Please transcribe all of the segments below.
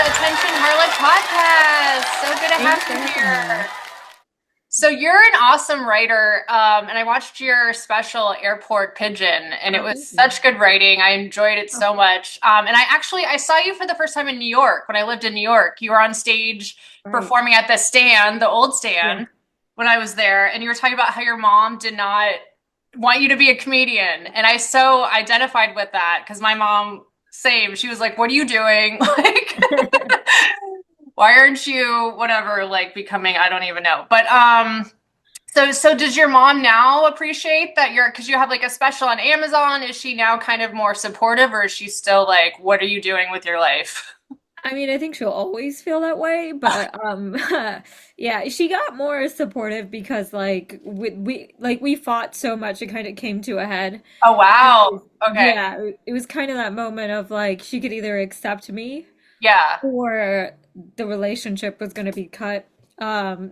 Attention Harlot podcast. So good to have Thanks for you having here. me. So you're an awesome writer, and I watched your special Airport Pigeon, and it Oh, was thank you. such good writing. I enjoyed it Oh, so much. And I saw you for the first time in New York when I lived in New York. You were on stage right. performing at the stand, the old Yeah. stand, when I was there, and you were talking about how your mom did not want you to be a comedian, and I so identified with that because my mom, same. She was like, "What are you doing?" Like. Why aren't you whatever like becoming I don't even know. But so does your mom now appreciate that you're because you have like a special on Amazon? Is she now kind of more supportive or is she still like, what are you doing with your life? I mean, I think she'll always feel that way, but yeah, she got more supportive because we fought so much it kind of came to a head. Oh And wow. Okay. yeah, it was kind of that moment of like she could either accept me Yeah. or the relationship was going to be cut.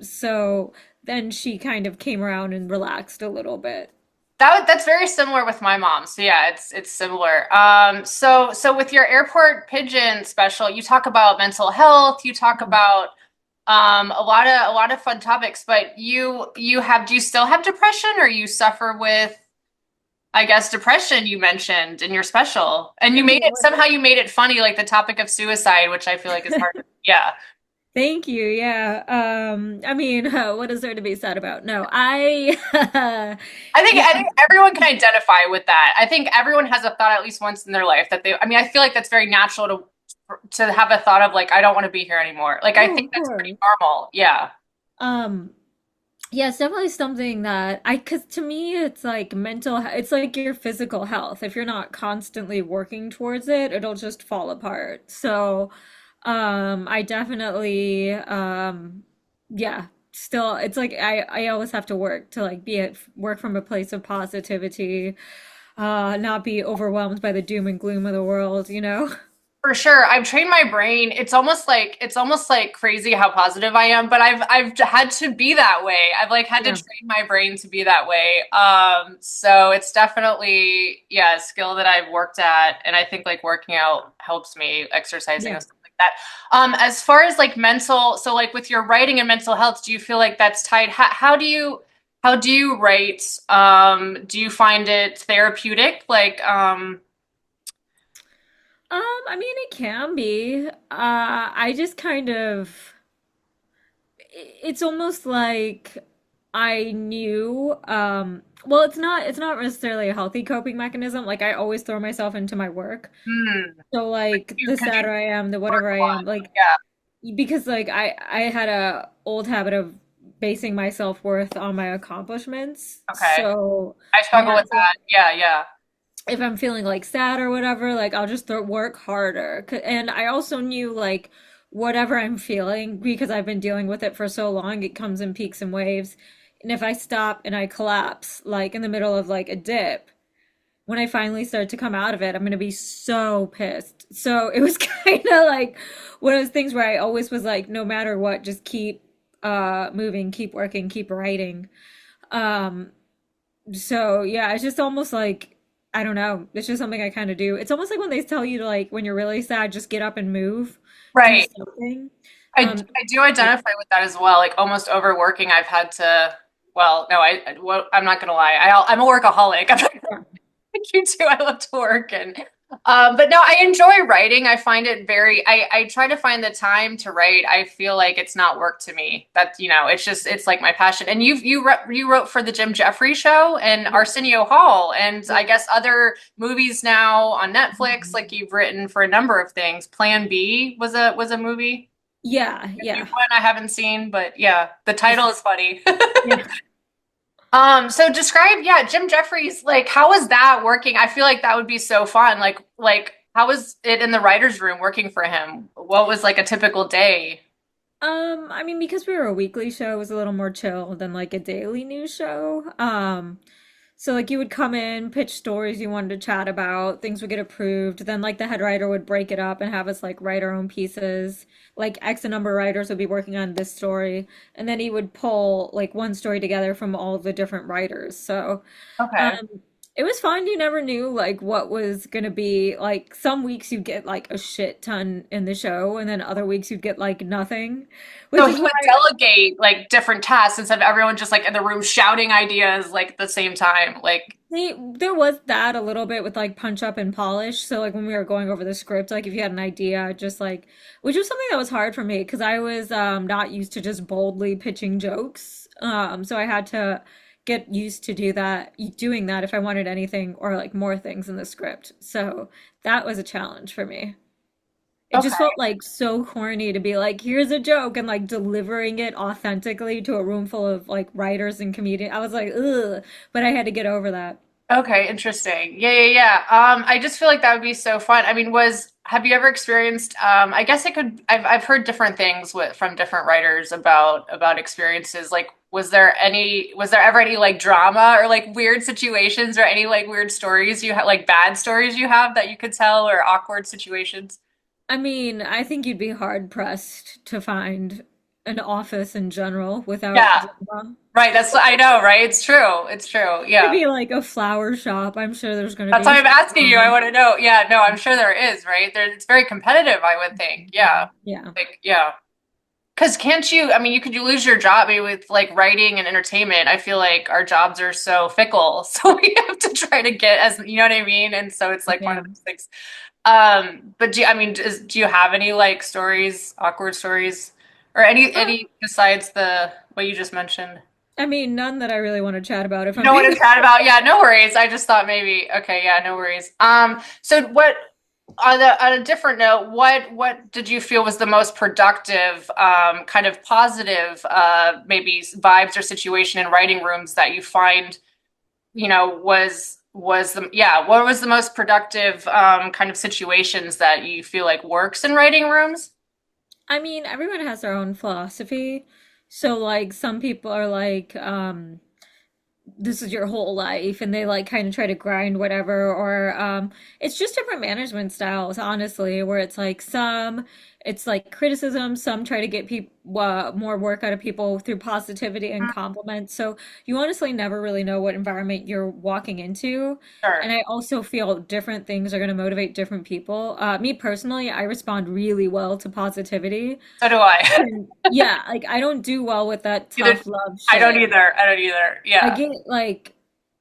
So then she kind of came around and relaxed a little bit. That's very similar with my mom. So yeah, it's similar. So with your airport pigeon special, you talk about mental health, you talk about a lot of fun topics, but you have do you still have depression or you suffer with I guess depression you mentioned in your special. And you I made mean, it somehow you made it funny, like the topic of suicide, which I feel like is hard. Yeah. thank you. Yeah. I mean, what is there to be sad about? No, I, I think yeah, I think everyone can identify with that. I think everyone has a thought at least once in their life that they I mean, I feel like that's very natural to have a thought of like I don't want to be here anymore. Like I oh, think of that's pretty course. normal. Yeah. Um, yeah, it's definitely something that because to me, it's like it's like your physical health. If you're not constantly working towards it, it'll just fall apart. So, I definitely, yeah, still, it's like I always have to work to like work from a place of positivity, not be overwhelmed by the doom and gloom of the world, you know? For sure. I've trained my brain. It's almost like crazy how positive I am, but I've had to be that way. I've like had to Yeah. train my brain to be that way. So it's definitely yeah, a skill that I've worked at and I think like working out helps me, exercising Yeah. and stuff like that. As far as like mental, so like with your writing and mental health, do you feel like that's tied? How do you write? Do you find it therapeutic? Like I mean, it can be. I just kind of, it's almost like I knew, well, it's not necessarily a healthy coping mechanism. Like I always throw myself into my work. hmm, So like you the because you sadder I am, the work whatever a I lot. am, like Yeah. because like I had a old habit of basing my self-worth on my accomplishments. Okay. So I when struggle I'm with that. Yeah, yeah. if I'm feeling like sad or whatever, like I'll just work harder. And I also knew like whatever I'm feeling because I've been dealing with it for so long, it comes in peaks and waves. And if I stop and I collapse like in the middle of like a dip, when I finally start to come out of it, I'm gonna be so pissed. So it was kind of like one of those things where I always was like, no matter what, just keep moving, keep working, keep writing. Um, so yeah, it's just almost like I don't know. It's just something I kind of do. It's almost like when they tell you to like when you're really sad, just get up and move, do Right. something. I Um, I do like, identify with that as well. Like almost overworking, I've had to. Well, no, well, I'm not gonna lie. I'm a workaholic. I'm not yeah, like you too. I love to work and but no, I enjoy writing. I find it very I try to find the time to write. I feel like it's not work to me. That's it's just it's like my passion. And you wrote for the Jim Jeffries show and yeah, Arsenio Hall and I yeah. guess other movies now on Netflix Mhm. like you've written for a number of things. Plan B was a movie. Yeah, A new yeah, one I haven't seen, but yeah, the title is funny. yeah. So describe, yeah, Jim Jeffries, like how was that working? I feel like that would be so fun. Like how was it in the writer's room working for him? What was like a typical day? I mean, because we were a weekly show, it was a little more chill than like a daily news show. So like you would come in, pitch stories you wanted to chat about, things would get approved. Then like the head writer would break it up and have us like write our own pieces. Like X number of writers would be working on this story, and then he would pull like one story together from all the different writers. So Okay. um It was fun. You never knew like what was gonna be like some weeks you'd get like a shit ton in the show and then other weeks you'd get like nothing, So which he is why would delegate like different tasks instead of everyone just like in the room shouting ideas like at the same time. Like, there was that a little bit with like punch up and polish. So like when we were going over the script, like if you had an idea, just like which was something that was hard for me because I was not used to just boldly pitching jokes. So I had to get used to doing that if I wanted anything or like more things in the script. So that was a challenge for me. It just okay. felt like so corny to be like, here's a joke and like delivering it authentically to a room full of like writers and comedians. I was like, ugh, but I had to get over that. Okay, interesting. Yeah, yeah, yeah. I just feel like that would be so fun. I mean, have you ever experienced, I guess I've heard different things from different writers about experiences. Like, was there ever any like drama or like weird situations or any like weird stories you have, like bad stories you have that you could tell or awkward situations? I mean, I think you'd be hard pressed to find an office in general without Yeah, drama. right. That's, I know, right? It's true. It's true. Yeah. Maybe like a flower shop. I'm sure there's going to That's be why I'm some asking you. I drama. want to know. Yeah, no, I'm sure there is, right? It's very competitive, I would think. Yeah. Yeah. Like, yeah. Because can't you, I mean, you lose your job. I mean, with like writing and entertainment, I feel like our jobs are so fickle. So we have to try to get as, you know what I mean? And so it's like one Yeah. of those things. But I mean, do you have any like stories, awkward stories, or Uh, any besides the what you just mentioned? I mean, none that I really want to chat about if You I'm don't want being to chat about? Yeah, no worries. I just thought maybe, okay, yeah, no worries. So what on a different note, what did you feel was the most productive, kind of positive, maybe vibes or situation in writing rooms that you find, was the yeah, what was the most productive kind of situations that you feel like works in writing rooms? I mean, everyone has their own philosophy. So like some people are like, this is your whole life and they like kind of try to grind whatever or it's just different management styles honestly where it's like some it's like criticism some try to get people more work out of people through positivity and compliments so you honestly never really know what environment you're walking into Sure. and I also feel different things are going to motivate different people me personally I respond really well to positivity So do I. and yeah like I don't do well with that Either tough love I don't shit either. I don't either. I Yeah. get like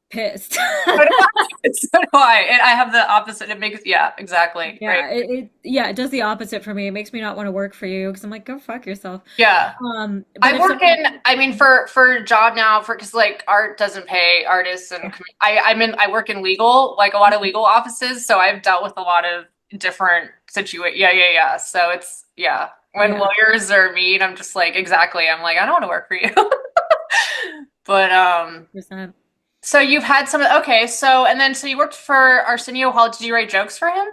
pissed. So do I. So do I. And I have the opposite. It makes, yeah, exactly. Right. Yeah, it does the opposite for me. It makes me not want to work for you because I'm like, go fuck yourself. Yeah. But I if work somebody, in, I mean, for a job now, because like art doesn't pay artists, and I work in legal, like a lot of legal offices, so I've dealt with a lot of different Yeah, yeah, yeah. So it's, yeah. When yeah, lawyers are mean, I'm just like, exactly. I'm like, I don't want to work for you. But percent. so you've had okay, and then so you worked for Arsenio Hall. Did you write jokes for him?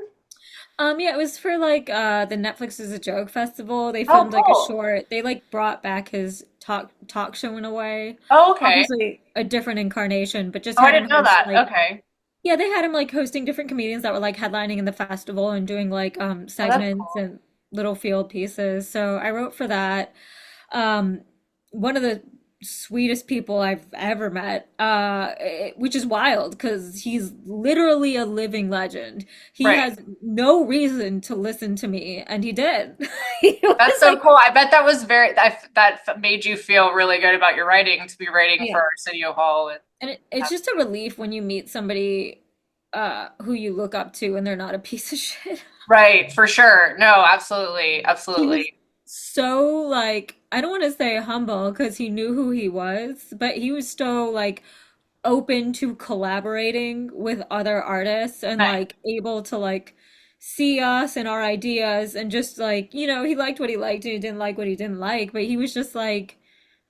Yeah, it was for like the Netflix is a Joke festival. They Oh, filmed like a cool. short. They like brought back his talk show in a way. Oh, okay. Obviously a different incarnation, but just Oh, I had him didn't know host that. like Okay. yeah, they had him like hosting different comedians that were like headlining in the festival and doing like Oh, that's segments cool. and little field pieces. So I wrote for that. Um, one of the sweetest people I've ever met, which is wild because he's literally a living legend. He Right. has no reason to listen to me, and he did. He That's was so like, cool. I bet that was that made you feel really good about your writing to be writing for yeah. Arsenio Hall. And it's just a relief when you meet somebody who you look up to and they're not a piece of shit. Right, for sure. No, absolutely. He was Absolutely. so like I don't want to say humble because he knew who he was, but he was so like open to collaborating with other artists and Nice. like able to like see us and our ideas and just like, he liked what he liked and he didn't like what he didn't like, but he was just like,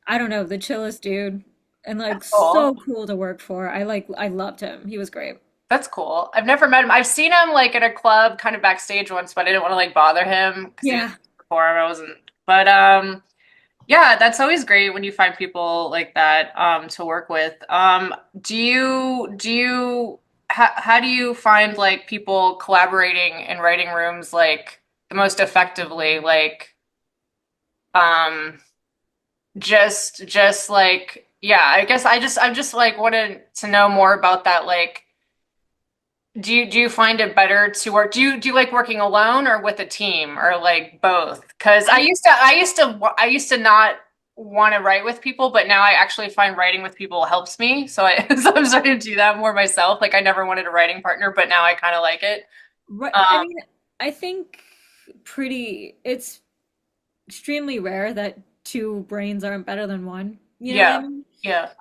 I don't know, the chillest dude and like That's cool. so cool to work for. I loved him. He was great. That's cool. I've never met him. I've seen him like at a club kind of backstage once, but I didn't want to like bother him because he was Yeah. perform. I wasn't. But yeah, that's always great when you find people like that to work with. How do you find like people collaborating in writing rooms like the most effectively? Like um just like yeah, I guess I'm just like wanted to know more about that like Do you find it better to work? Do you like working alone or with a team or like both? Because I I used to not want to write with people, but now I actually find writing with people helps me. So so I'm starting to do that more myself. Like I never wanted a writing partner, but now I kind of like it. right, I Um, mean, I think it's extremely rare that two brains aren't better than one. You know what I yeah, mean? yeah,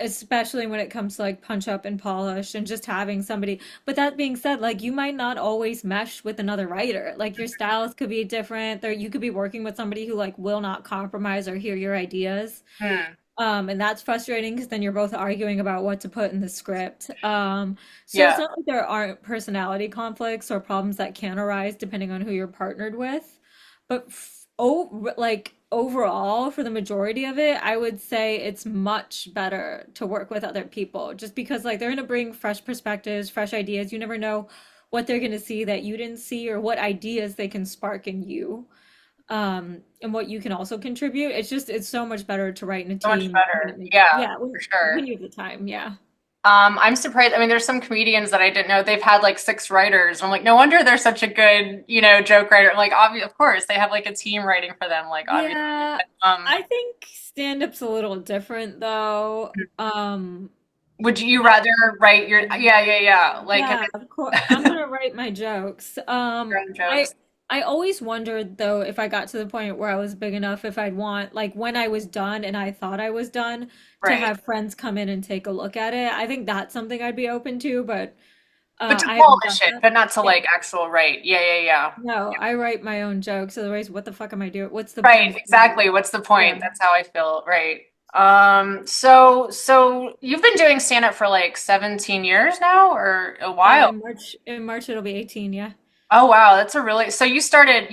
Especially when it comes to like punch up and polish and just having somebody. But that being said, like you might not always mesh with another writer. Like your styles could be different. There you could be working with somebody who like will not compromise or hear your ideas. hmm, And that's frustrating because then you're both arguing about what to put in the script. So it's yeah. not like there aren't personality conflicts or problems that can arise depending on who you're partnered with. But like overall, for the majority of it, I would say it's much better to work with other people just because like they're going to bring fresh perspectives, fresh ideas. You never know what they're going to see that you didn't see or what ideas they can spark in you, and what you can also contribute. It's so much better to write in a So much team when better. it makes, Yeah, yeah, for sure. when you have the time, yeah. I'm surprised. I mean, there's some comedians that I didn't know they've had like six writers. I'm like, no wonder they're such a good, joke writer. Like, of course, they have like a team writing for them. Like, obviously. Yeah, Um, I think stand-up's a little different though. would you rather write your? Yeah, yeah, yeah. Like, Yeah, of course. I'm gonna write my jokes. your own jokes. I always wondered though if I got to the point where I was big enough, if I'd want like when I was done and I thought I was done, to Right. have friends come in and take a look at it. I think that's something I'd be open to, but But to I haven't done polish it, that. but not to Yeah. like actual write. Yeah, yeah, yeah. No, I write my own jokes. Otherwise, what the fuck am I doing? What's the Right, point? exactly. What's the point? Yeah. That's how I feel. Right. So you've been doing stand up for like 17 years now or a while? In March it'll be 18, yeah. Oh wow, that's a really so you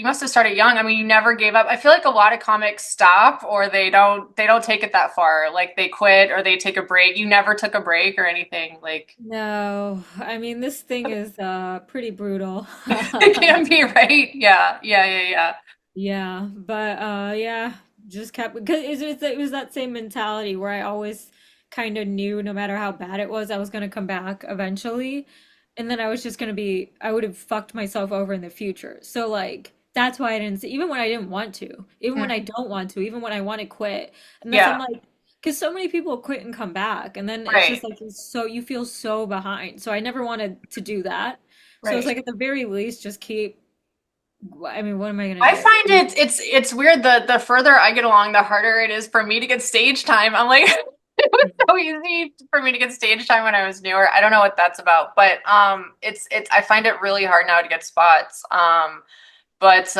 must have started young. I mean, you never gave up. I feel like a lot of comics stop or they don't take it that far. Like they quit or they take a break. You never took a break or anything. Like No, I mean this thing is pretty brutal. it can be, right? Yeah, yeah, yeah, yeah. Yeah, but yeah, just kept because it was that same mentality where I always kind of knew no matter how bad it was, I was gonna come back eventually. And then I was just gonna be I would have fucked myself over in the future. So like that's why I didn't see, even when I didn't want to, even when I Mm, don't want to, even when I want to quit. And that's I'm yeah, like because so many people quit and come back, and then it's right, just like you feel so behind. So I never wanted to do that. So it's right. like at the very least, just keep. I mean, what am I gonna I do? find it's weird the further I get along, the harder it is for me to get stage time. I'm like it was so easy for me to get stage time when I was newer. I don't know what that's about, but it's I find it really hard now to get spots. But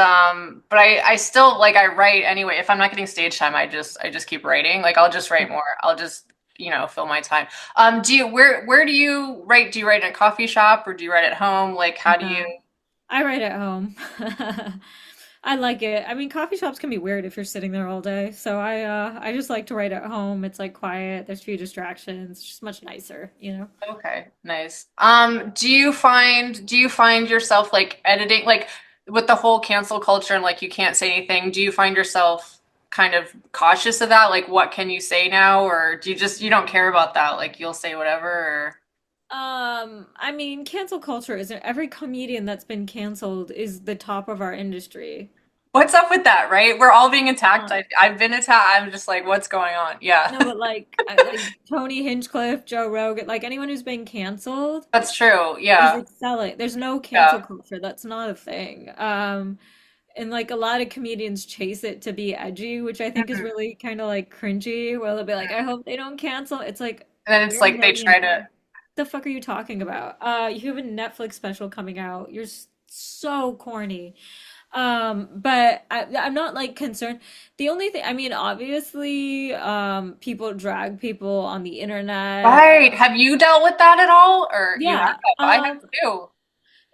I still like I write anyway. If I'm not getting stage time, I just keep writing. Like I'll just write more. I'll just fill my time. Do you where do you write? Do you write in a coffee shop or do you write at home? Like how do you? No, I write at home. I like it. I mean, coffee shops can be weird if you're sitting there all day. So I just like to write at home. It's like quiet. There's few distractions. It's just much nicer, you know? Okay, nice. Do you find yourself like editing like with the whole cancel culture and like you can't say anything, do you find yourself kind of cautious of that? Like what can you say now or you don't care about that? Like you'll say whatever or I mean, cancel culture isn't every comedian that's been canceled is the top of our industry. what's up with that, right? We're all being attacked. Uh, I've been attacked. I'm just like, what's going on? Yeah. no, but like Tony Hinchcliffe, Joe Rogan, like anyone who's been canceled That's true. is Yeah. excelling. There's no Yeah. cancel culture. That's not a thing. And like a lot of comedians chase it to be edgy, which I think is Mhm. really kind of like cringy, where they'll be like, I hope they don't cancel. It's like, And then it's you're a like they try to millionaire. The fuck are you talking about? You have a Netflix special coming out. You're so corny. But I'm not like concerned. The only thing, I mean, obviously, people drag people on the internet. Right. Have you dealt with that at all? Or you have? Yeah. I have too.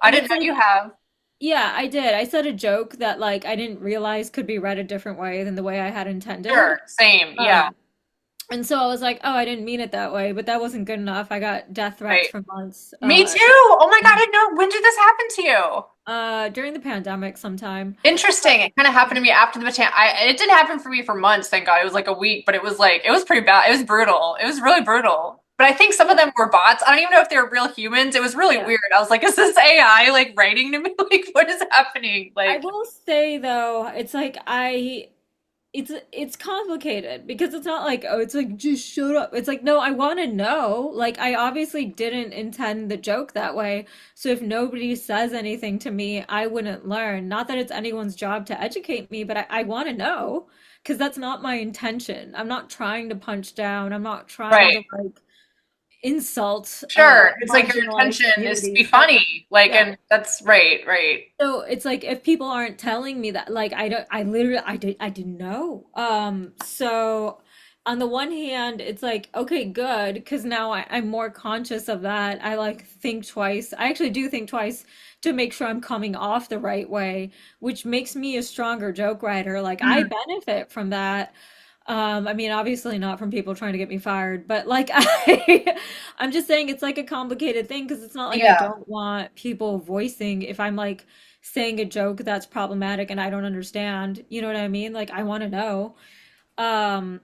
I And didn't it's know like, you have. yeah, I did. I said a joke that like I didn't realize could be read a different way than the way I had intended. Sure, same. Yeah, Um, and so I was like, oh, I didn't mean it that way, but that wasn't good enough. I got death threats right. for months. Me too. Oh my God, I didn't know. When did this happen to you? During the pandemic sometime. Interesting. It kind of happened to me after the baton. It didn't happen for me for months, thank God. It was like a week, but it was pretty bad. It was brutal. It was really brutal. but I think some of them were bots. I don't even know if they were real humans. It was really Yeah. weird. I was like, is this AI like writing to me? Like, what is happening? I Like, will say though, it's like it's complicated because it's not like, oh, it's like just shut up. It's like, no, I want to know. Like I obviously didn't intend the joke that way. So if nobody says anything to me, I wouldn't learn. Not that it's anyone's job to educate me, but I want to know because that's not my intention. I'm not trying to punch down. I'm not trying right. to like insult Sure. It's like your marginalized intention is to be communities. But funny. Like, yeah. and that's right, right. So it's like if people aren't telling me that, like I don't, I literally, I didn't know. So on the one hand, it's like, okay, good, because now I'm more conscious of that. I like think twice. I actually do think twice to make sure I'm coming off the right way, which makes me a stronger joke writer. Like I Mm, benefit from that. I mean, obviously not from people trying to get me fired, but like I'm just saying it's like a complicated thing because it's not like I yeah. don't want people voicing if I'm like saying a joke that's problematic and I don't understand. You know what I mean? Like I want to know. Um,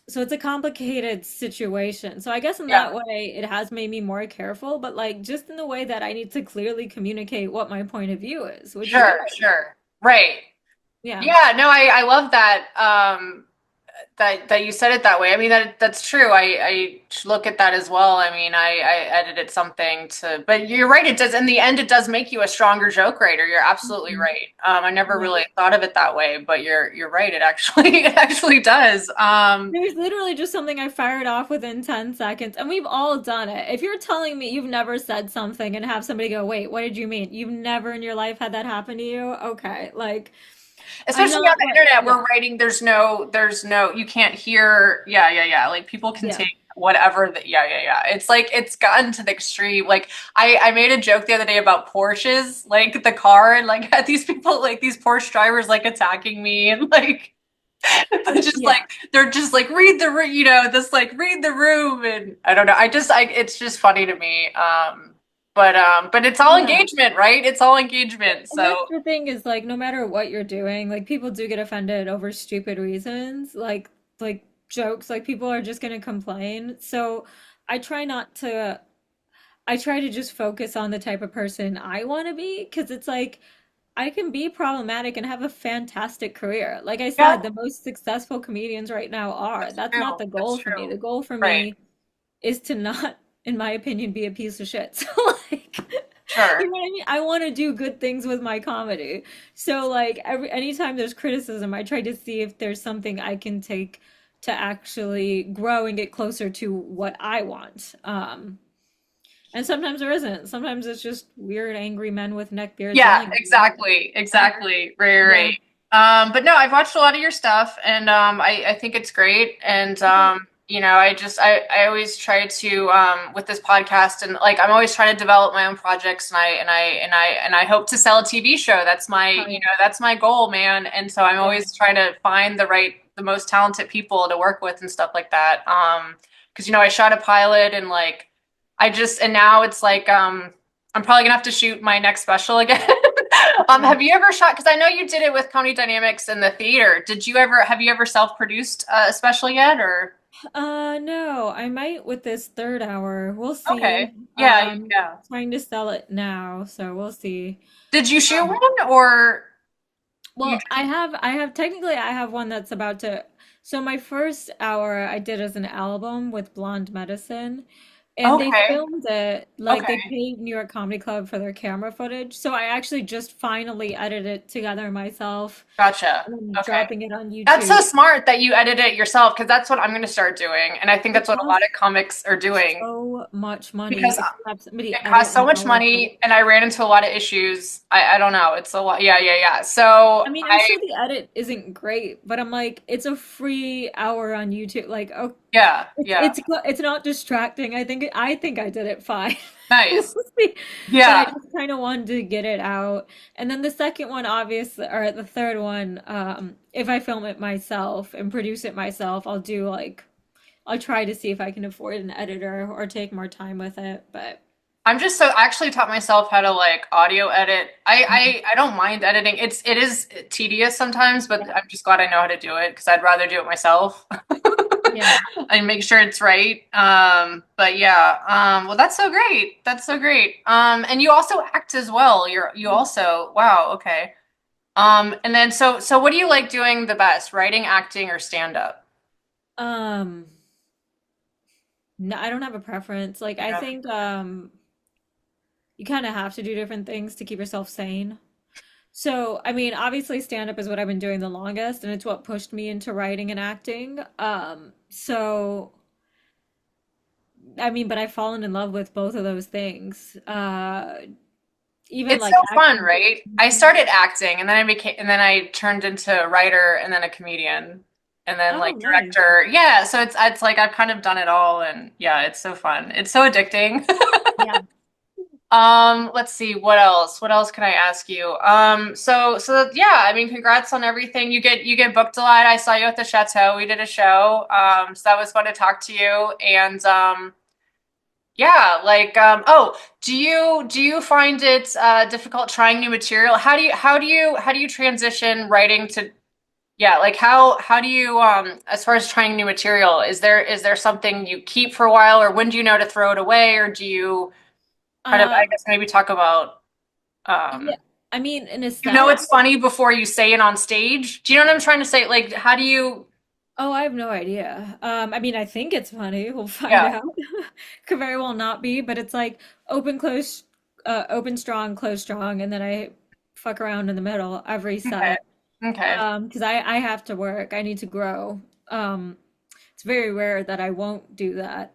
so it's a complicated situation. So I guess in Yeah. that way it has made me more careful, but like just in the way that I need to clearly communicate what my point of view is, which is Sure, hard. sure. Right. Yeah. Yeah, no, I love that. That you said it that way. I mean that's true. I look at that as well. I mean, I edited something to, but you're right. It does in the end. It does make you a stronger joke writer. You're absolutely Mhm. right. I never Yeah. really thought of it that way, but you're right. It actually it actually does. It was literally just something I fired off within 10 seconds, and we've all done it. If you're telling me you've never said something and have somebody go, "Wait, what did you mean?" You've never in your life had that happen to you? Okay, like I'm Especially on not the like, internet, we're yeah, writing. There's no. You can't hear. Yeah, yeah, yeah. Like people can yeah, take whatever. Yeah, yeah, yeah. It's like it's gotten to the extreme. Like I made a joke the other day about Porsches, like the car, and like had these people, like these Porsche drivers, like attacking me, and like just like yeah, they're just like read the you know this like read the room, and I don't know. I it's just funny to me. But it's all yeah. engagement, right? It's all engagement. And that's So the thing is like no matter what you're doing, like people do get offended over stupid reasons, like jokes, like people are just gonna complain. So I try not to I try to just focus on the type of person I want to be because it's like I can be problematic and have a fantastic career. Like I yeah, said, the most successful comedians right now are. that's That's true. not the That's goal for me. true. The goal for Right. me is to not, in my opinion, be a piece of shit. So like, you Sure. know what I mean? I want to do good things with my comedy. So like anytime there's criticism, I try to see if there's something I can take to actually grow and get closer to what I want. And sometimes there isn't. Sometimes it's just weird, angry men with neck beards Yeah, yelling at you. exactly. Exactly. Right, Yeah. right. But no, I've watched a lot of your stuff and I think it's great. And you know, I always try to with this podcast and like I'm always trying to develop my own projects and I hope to sell a TV show. That's my, Oh, you yeah. know, that's my goal, man. And so I'm Yeah. always trying to find the most talented people to work with and stuff like that. Because you know, I shot a pilot and like and now it's like I'm probably gonna have to shoot my next special again. Yeah. Have you ever shot? Because I know you did it with Comedy Dynamics in the theater. Have you ever self-produced a special yet, or? No, I might with this third hour. We'll Okay. see. Yeah, yeah. Trying to sell it now, so we'll see. Did you shoot Um, one, or you? well, I have technically I have one that's about to. So my first hour I did as an album with Blonde Medicine, and they Okay. filmed it like they Okay. paid New York Comedy Club for their camera footage. So I actually just finally edited it together myself Gotcha. and then Okay. dropping it on That's so YouTube. smart that you edit it yourself, because that's what I'm going to start doing, and I think It that's what a lot costs of comics are doing so much money because if you have somebody it edit costs so and much polish it. money, and I ran into a lot of issues. I don't know. It's a lot. Yeah, yeah, yeah. I So mean, I'm sure the edit isn't great, but I'm like, it's a free hour on YouTube. Like, oh, yeah, it's yeah. it's it's not distracting. I think I did it fine. We'll Nice. see. But I Yeah. just kind of wanted to get it out. And then the second one, obviously, or the third one, if I film it myself and produce it myself, I'll try to see if I can afford an editor or take more time with it. But I actually taught myself how to like audio edit. I don't mind editing. It is tedious sometimes, but yeah. I'm just glad I know how to do it because I'd rather do it myself. Yeah. and make sure it's right. But yeah, well, that's so great. That's so great. And you also act as well. You also, wow, okay. And then so what do you like doing the best? Writing, acting, or stand up? Um, no, I don't have a preference. Like I Yeah. think you kind of have to do different things to keep yourself sane. So, I mean, obviously stand up is what I've been doing the longest and it's what pushed me into writing and acting. So I mean, but I've fallen in love with both of those things. Even It's like so fun, acting. right? I started acting and then I turned into a writer and then a comedian and then Oh, like nice. director. Yeah, so it's like I've kind of done it all and yeah, it's so fun. It's so addicting. Yeah. Let's see, what else? What else can I ask you? So yeah, I mean, congrats on everything. You get booked a lot. I saw you at the Chateau. We did a show. So that was fun to talk to you. And yeah, like oh, do you find it difficult trying new material? How do you transition writing to yeah, like how do you as far as trying new material, is there something you keep for a while or when do you know to throw it away or do you kind of I Um, guess maybe talk about yeah. um I mean, in a you know sense, it's funny before you say it on stage. Do you know what I'm trying to say? Like how do you oh, I have no idea. I mean, I think it's funny. We'll find yeah, out. Could very well not be, but it's like open, close, open, strong, close, strong, and then I fuck around in the middle every okay. set. Okay. Because I have to work. I need to grow. It's very rare that I won't do that.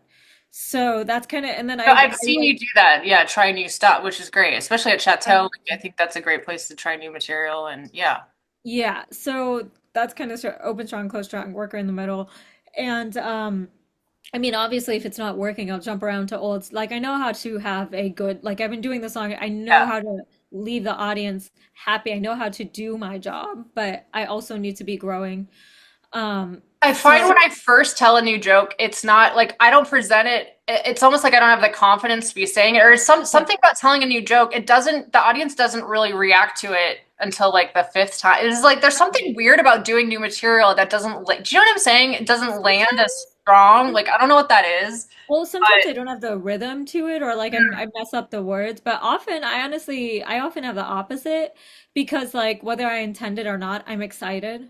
So that's kind of, and then No, I I've seen like, you do that. Yeah, try new stuff, which is great, especially at Chateau. um, Like, I think that's a great place to try new material and yeah. yeah. So that's kind of open, strong, close, strong, worker in the middle. And I mean, obviously, if it's not working, I'll jump around to olds. Like, I know how to have a good, like, I've been doing this long. I know Yeah. how to leave the audience happy. I know how to do my job, but I also need to be growing. I find So, when I first tell a new joke, it's not like I don't present it. It's almost like I don't have the confidence to be saying it, or yeah. something about telling a new joke. It doesn't. The audience doesn't really react to it until like the fifth time. It's like there's something weird about doing new material that doesn't. Do you know what I'm saying? It doesn't land as Sometimes, strong. Like I don't know what that is, well, sometimes I but don't have the rhythm to it, or like I mess up the words, but often I often have the opposite because, like, whether I intend it or not, I'm excited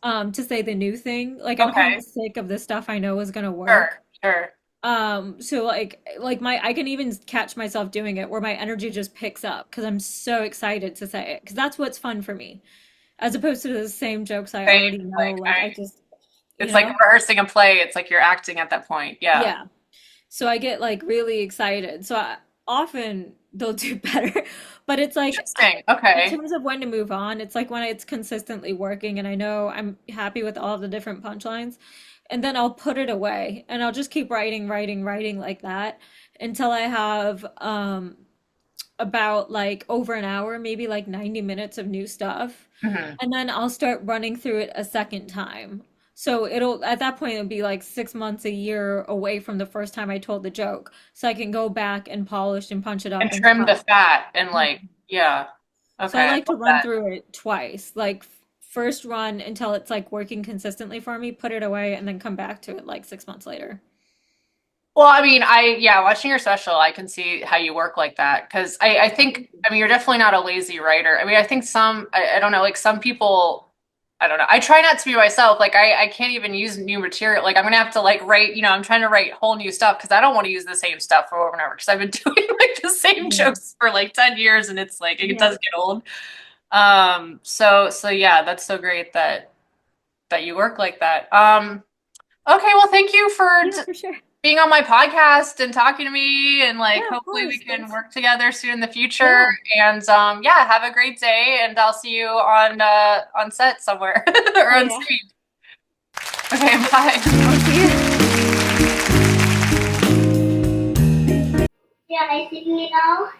to say the new thing. Like, I'm kind okay, of sick of the stuff I know is gonna sure, work. sure. So like my I can even catch myself doing it where my energy just picks up because I'm so excited to say it because that's what's fun for me as opposed to the same jokes I Same. already know. Like Like I, I just, you it's like know, rehearsing a play. It's like you're acting at that point. Yeah. yeah. So I get like really excited. Often they'll do better, but it's like Interesting. in Okay. terms of when to move on, it's like when it's consistently working and I know I'm happy with all of the different punchlines, and then I'll put it away and I'll just keep writing, writing, writing like that until I have about like over an hour, maybe like 90 minutes of new stuff. Mhm. And then I'll start running through it a second time. So it'll at that point it'll be like 6 months, a year away from the first time I told the joke. So I can go back and polish and punch it And up and trim cut. the fat and like, yeah. So I Okay. I like to love run that. through it twice. Like first run until it's like working consistently for me, put it away, and then come back to it like 6 months later. Well, I mean, yeah, watching your special, I can see how you work like that. Cause I think, I mean, you're definitely not a lazy writer. I mean, I think I don't know, like some people, I don't know. I try not to be myself. Like I can't even use new material. Like I'm gonna have to like write, I'm trying to write whole new stuff because I don't want to use the same stuff for over and over because I've been doing like the same Yeah. jokes for like 10 years and it's like it Yeah. does get old. So yeah, that's so great that you work like that. Okay, well, thank you for Yeah, for sure. being on my podcast and talking to me, and like Yeah, of hopefully we course. can Thanks. work together soon in the future. Yeah. And yeah, have a great day, and I'll see you on set somewhere or Oh on yeah. stage. Okay, bye. I'll see you. Yeah, I think now.